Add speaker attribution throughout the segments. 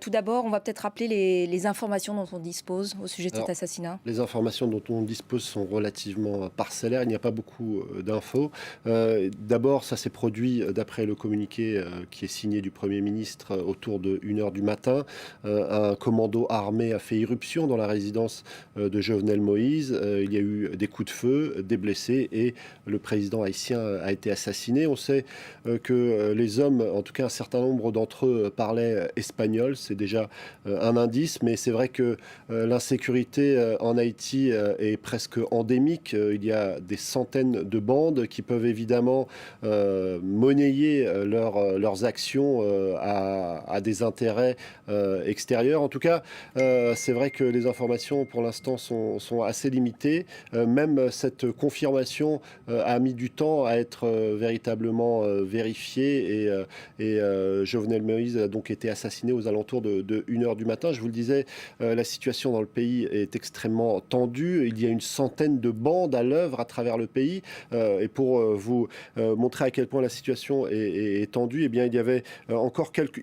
Speaker 1: Tout d'abord, on va peut-être rappeler les informations dont on dispose au sujet de cet
Speaker 2: Alors,
Speaker 1: assassinat.
Speaker 2: les informations dont on dispose sont relativement parcellaires, il n'y a pas beaucoup d'infos. D'abord, ça s'est produit, d'après le communiqué qui est signé du Premier ministre, autour de 1 heure du matin. Un commando armé a fait irruption dans la résidence de Jovenel Moïse. Il y a eu des coups de feu, des blessés et le président haïtien a été assassiné. On sait que les hommes, en tout cas un certain nombre d'entre eux, parlaient espagnol. C'est déjà un indice, mais c'est vrai que l'insécurité en Haïti est presque endémique. Il y a des centaines de bandes qui peuvent évidemment monnayer leurs actions à des intérêts extérieurs. En tout cas, c'est vrai que les informations pour l'instant sont assez limitées. Même cette confirmation a mis du temps à être véritablement vérifiée et Jovenel Moïse a donc été assassiné aux alentours de 1 heure du matin. Je vous le disais, la situation dans le pays est extrêmement tendue. Il y a une centaine de bandes à l'œuvre à travers le pays. Et pour vous montrer à quel point la situation est tendue, eh bien, il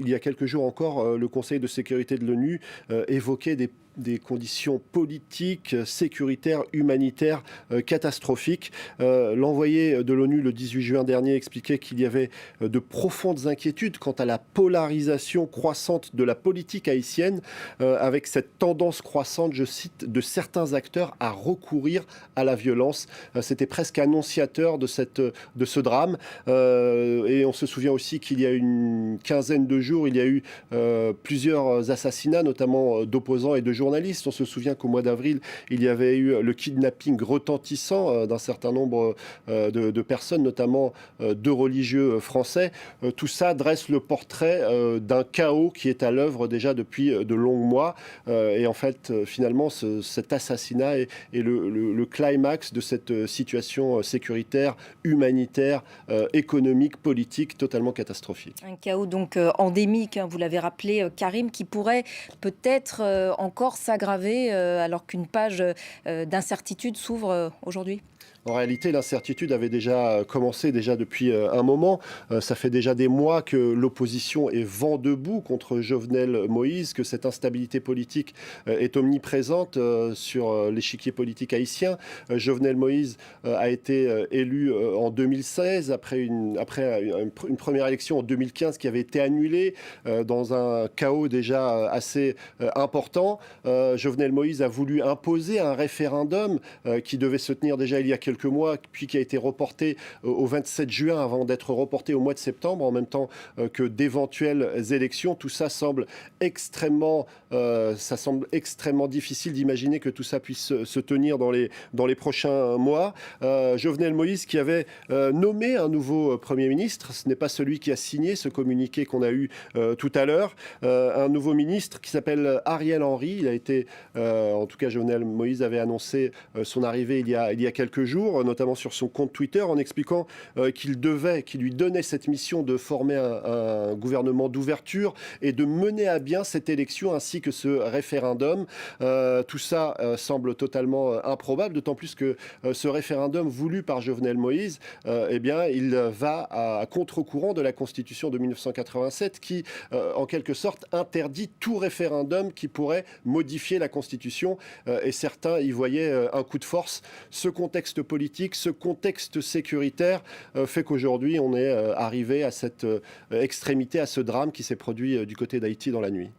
Speaker 2: y a quelques jours encore, le Conseil de sécurité de l'ONU évoquait des conditions politiques, sécuritaires, humanitaires catastrophiques. L'envoyé de l'ONU le 18 juin dernier expliquait qu'il y avait de profondes inquiétudes quant à la polarisation croissante de la politique haïtienne, avec cette tendance croissante, je cite, de certains acteurs à recourir à la violence. C'était presque annonciateur de ce drame. Et on se souvient aussi qu'il y a une quinzaine de jours, il y a eu plusieurs assassinats, notamment d'opposants et de journalistes. On se souvient qu'au mois d'avril, il y avait eu le kidnapping retentissant d'un certain nombre de personnes, notamment de religieux français. Tout ça dresse le portrait d'un chaos qui est à l'œuvre déjà depuis de longs mois. Et en fait, finalement, cet assassinat est le climax de cette situation sécuritaire, humanitaire, économique, politique, totalement catastrophique.
Speaker 1: Un chaos donc endémique, hein, vous l'avez rappelé, Karim, qui pourrait peut-être encore s'aggraver alors qu'une page d'incertitude s'ouvre aujourd'hui.
Speaker 2: En réalité, l'incertitude avait déjà commencé depuis un moment. Ça fait déjà des mois que l'opposition est vent debout contre Jovenel Moïse, que cette instabilité politique est omniprésente sur l'échiquier politique haïtien. Jovenel Moïse a été élu en 2016, après une première élection en 2015 qui avait été annulée dans un chaos déjà assez important. Jovenel Moïse a voulu imposer un référendum qui devait se tenir déjà il y a quelques mois, puis qui a été reporté au 27 juin avant d'être reporté au mois de septembre, en même temps que d'éventuelles élections. Tout ça semble extrêmement difficile d'imaginer que tout ça puisse se tenir dans les prochains mois. Jovenel Moïse qui avait nommé un nouveau Premier ministre, ce n'est pas celui qui a signé ce communiqué qu'on a eu tout à l'heure, un nouveau ministre qui s'appelle Ariel Henry. Il a été, en tout cas Jovenel Moïse avait annoncé son arrivée il y a quelques jours, notamment sur son compte Twitter, en expliquant qu'il lui donnait cette mission de former un gouvernement d'ouverture et de mener à bien cette élection ainsi que ce référendum. Tout ça semble totalement improbable, d'autant plus que ce référendum voulu par Jovenel Moïse, eh bien, il va à contre-courant de la Constitution de 1987 qui, en quelque sorte, interdit tout référendum qui pourrait modifier la Constitution. Et certains y voyaient un coup de force. Ce contexte politique, ce contexte sécuritaire fait qu'aujourd'hui, on est arrivé à cette extrémité, à ce drame qui s'est produit du côté d'Haïti dans la nuit.